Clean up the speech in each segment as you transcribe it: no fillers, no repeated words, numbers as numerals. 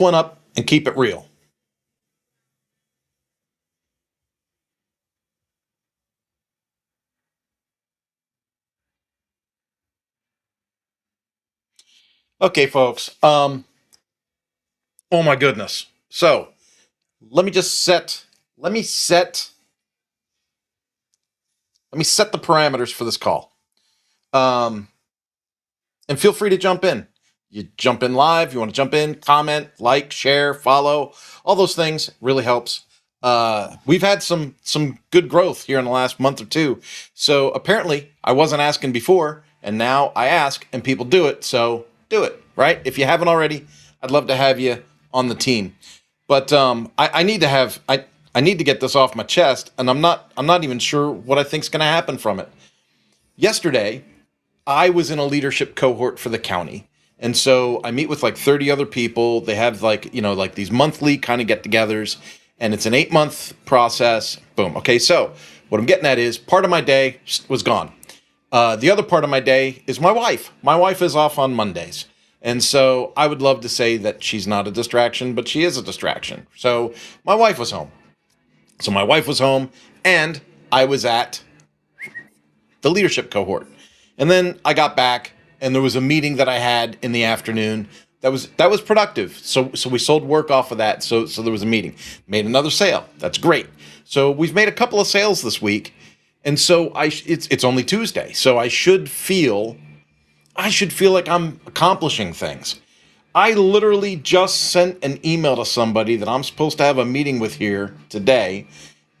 one up and keep it real. Okay, folks. Oh my goodness. So let me just set. Let me set. Let me set the parameters for this call. And feel free to jump in. You jump in live. You want to jump in, comment, like, share, follow. All those things really helps. We've had some good growth here in the last month or two. So apparently I wasn't asking before, and now I ask, and people do it. So do it, right? If you haven't already, I'd love to have you on the team. But I need to have I need to get this off my chest, and I'm not even sure what I think's going to happen from it. Yesterday, I was in a leadership cohort for the county. And so I meet with like 30 other people. They have like these monthly kind of get-togethers, and it's an 8-month process. Boom. Okay, so what I'm getting at is part of my day was gone. The other part of my day is my wife. My wife is off on Mondays. And so I would love to say that she's not a distraction, but she is a distraction. So my wife was home. And I was at the leadership cohort. And then I got back, and there was a meeting that I had in the afternoon that was productive. So we sold work off of that. So there was a meeting. Made another sale. That's great. So we've made a couple of sales this week, and so it's only Tuesday. So I should feel like I'm accomplishing things. I literally just sent an email to somebody that I'm supposed to have a meeting with here today,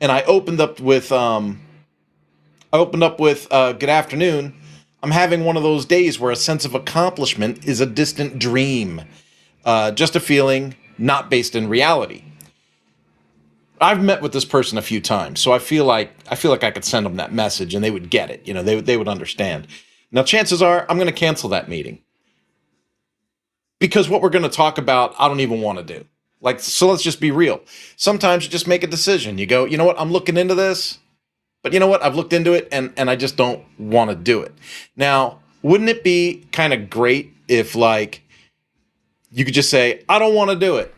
and I opened up with good afternoon. I'm having one of those days where a sense of accomplishment is a distant dream, just a feeling not based in reality. I've met with this person a few times, so I feel like I could send them that message and they would get it. They would understand. Now, chances are I'm going to cancel that meeting because what we're going to talk about, I don't even want to do. So let's just be real. Sometimes you just make a decision. You go, you know what? I'm looking into this. But you know what? I've looked into it, and I just don't want to do it. Now, wouldn't it be kind of great if, you could just say, I don't want to do it?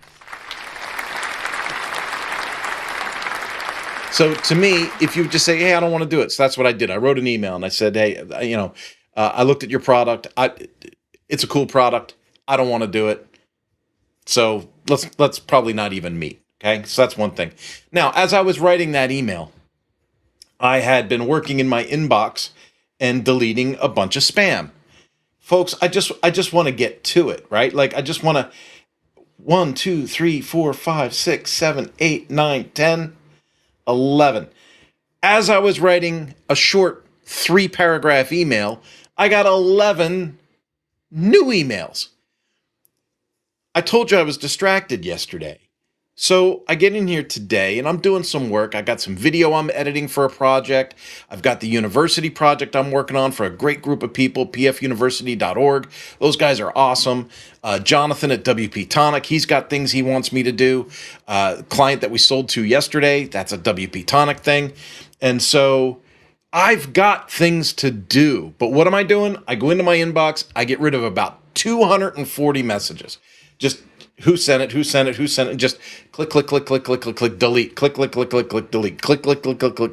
So to me, if you just say, hey, I don't want to do it. So that's what I did. I wrote an email, and I said, hey, I looked at your product. It's a cool product. I don't want to do it. So let's probably not even meet. Okay? So that's one thing. Now, as I was writing that email, I had been working in my inbox and deleting a bunch of spam. Folks, I just want to get to it, right? I just want to 1, 2, 3, 4, 5, 6, 7, 8, 9, 10, 11. As I was writing a short 3-paragraph email, I got 11 new emails. I told you I was distracted yesterday. So I get in here today and I'm doing some work. I got some video I'm editing for a project. I've got the university project I'm working on for a great group of people, pfuniversity.org. Those guys are awesome. Jonathan at WP Tonic, he's got things he wants me to do. Client that we sold to yesterday, that's a WP Tonic thing. And so I've got things to do. But what am I doing? I go into my inbox. I get rid of about 240 messages. Just who sent it, just click, delete, click,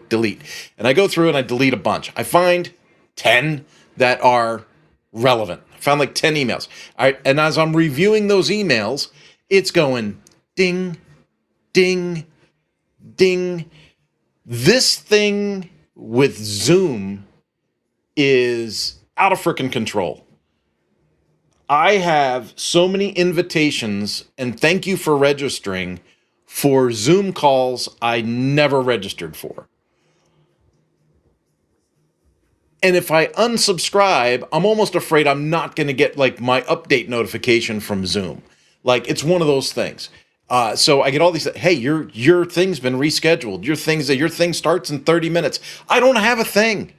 delete. And I go through and I delete a bunch. I find 10 that are relevant. I found like 10 emails. All right, and as I'm reviewing those emails, it's going ding, ding, ding. This thing with Zoom is out of freaking control. I have so many invitations, and thank you for registering, for Zoom calls I never registered for. And if I unsubscribe, I'm almost afraid I'm not going to get my update notification from Zoom. It's one of those things. So I get all these, hey, your thing's been rescheduled. Your thing starts in 30 minutes. I don't have a thing.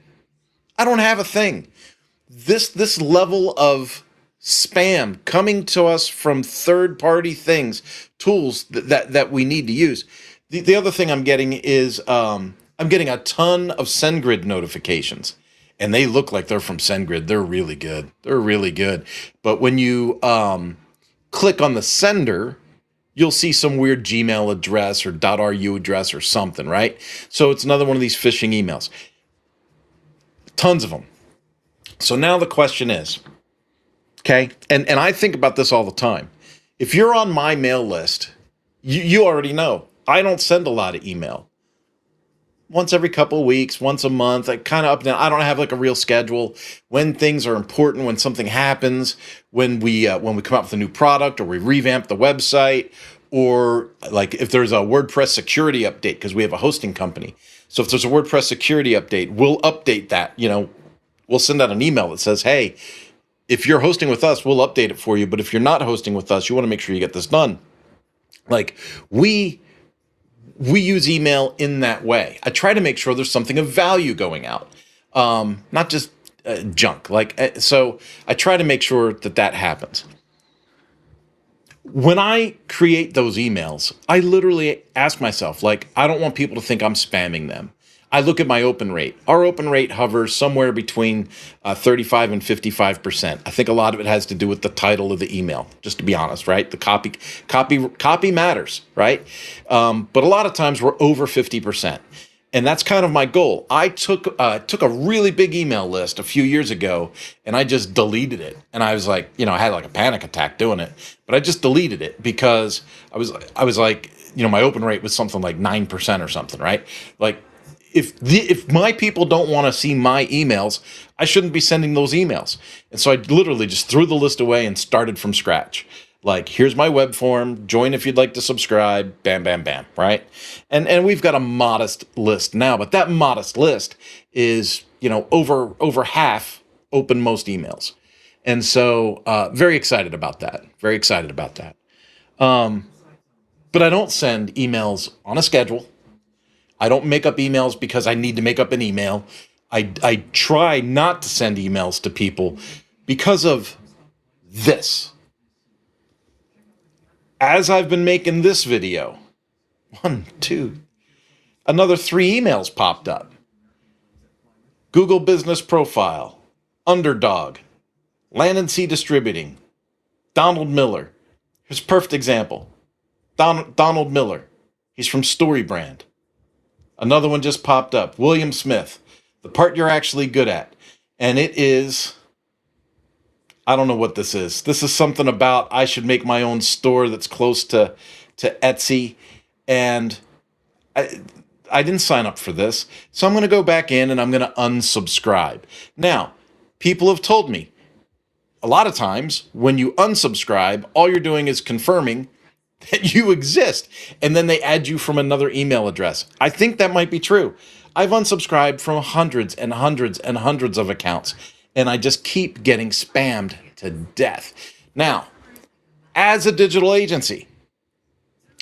This level of spam coming to us from third-party tools that we need to use. The other thing I'm getting is I'm getting a ton of SendGrid notifications, and they look like they're from SendGrid. They're really good. But when you click on the sender, you'll see some weird Gmail address or .ru address or something, right? So it's another one of these phishing emails. Tons of them. So now the question is, okay, and I think about this all the time. If you're on my mail list, you already know I don't send a lot of email. Once every couple of weeks, once a month, I kind of up and down. I don't have like a real schedule. When things are important, when something happens, when we come out with a new product or we revamp the website, or like if there's a WordPress security update because we have a hosting company. So if there's a WordPress security update, we'll update that. We'll send out an email that says, "Hey, if you're hosting with us, we'll update it for you. But if you're not hosting with us, you want to make sure you get this done." Like we use email in that way. I try to make sure there's something of value going out, not just junk. So I try to make sure that happens. When I create those emails, I literally ask myself, I don't want people to think I'm spamming them. I look at my open rate. Our open rate hovers somewhere between 35 and 55%. I think a lot of it has to do with the title of the email, just to be honest, right? The copy matters, right? But a lot of times we're over 50%. And that's kind of my goal. I took a really big email list a few years ago, and I just deleted it. And I was like, I had like a panic attack doing it, but I just deleted it because I was like, my open rate was something like 9% or something, right? Like, if my people don't want to see my emails, I shouldn't be sending those emails. And so I literally just threw the list away and started from scratch. Like, here's my web form, join if you'd like to subscribe, bam, bam, bam, right? And we've got a modest list now, but that modest list is, over half open most emails. And so very excited about that. Very excited about that. But I don't send emails on a schedule. I don't make up emails because I need to make up an email. I try not to send emails to people because of this. As I've been making this video, another 3 emails popped up. Google Business Profile, Underdog, Land & Sea Distributing, Donald Miller. Here's a perfect example. Donald Miller. He's from StoryBrand. Another one just popped up. William Smith, the part you're actually good at. And it is, I don't know what this is. This is something about I should make my own store that's close to Etsy. And I didn't sign up for this. So I'm going to go back in and I'm going to unsubscribe. Now, people have told me a lot of times when you unsubscribe, all you're doing is confirming that you exist, and then they add you from another email address. I think that might be true. I've unsubscribed from hundreds and hundreds and hundreds of accounts, and I just keep getting spammed to death. Now, as a digital agency,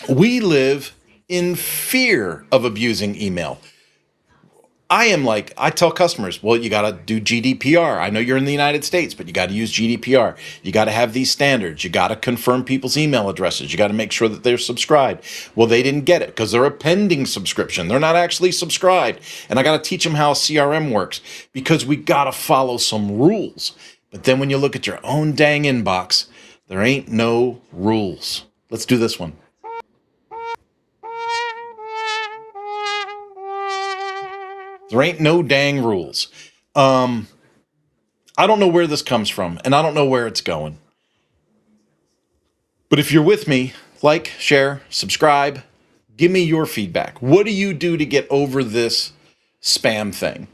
we live in fear of abusing email. I tell customers, well, you got to do GDPR. I know you're in the United States, but you got to use GDPR. You got to have these standards. You got to confirm people's email addresses. You got to make sure that they're subscribed. Well, they didn't get it because they're a pending subscription. They're not actually subscribed. And I got to teach them how CRM works because we got to follow some rules. But then when you look at your own dang inbox, there ain't no rules. Let's do this one. There ain't no dang rules. I don't know where this comes from, and I don't know where it's going. But if you're with me, like, share, subscribe, give me your feedback. What do you do to get over this spam thing?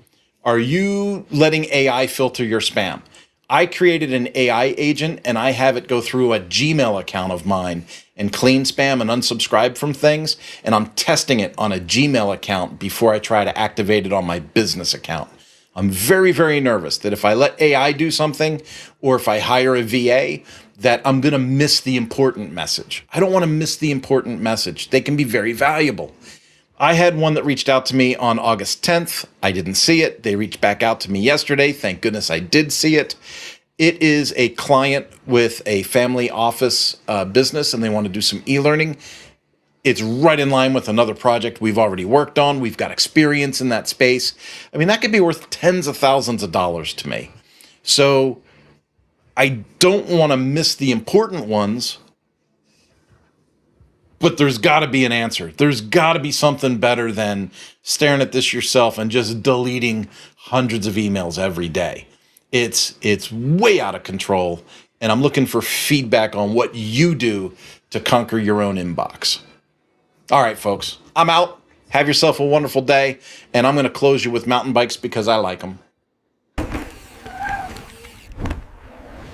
Are you letting AI filter your spam? I created an AI agent, and I have it go through a Gmail account of mine and clean spam and unsubscribe from things, and I'm testing it on a Gmail account before I try to activate it on my business account. I'm very, very nervous that if I let AI do something, or if I hire a VA, that I'm going to miss the important message. I don't want to miss the important message. They can be very valuable. I had one that reached out to me on August 10th. I didn't see it. They reached back out to me yesterday. Thank goodness I did see it. It is a client with a family office business, and they want to do some e-learning. It's right in line with another project we've already worked on. We've got experience in that space. I mean, that could be worth tens of thousands of dollars to me. So I don't want to miss the important ones But there's got to be an answer. There's got to be something better than staring at this yourself and just deleting hundreds of emails every day. It's way out of control, and I'm looking for feedback on what you do to conquer your own inbox. All right, folks, I'm out. Have yourself a wonderful day, and I'm going to close you with mountain bikes because I like them.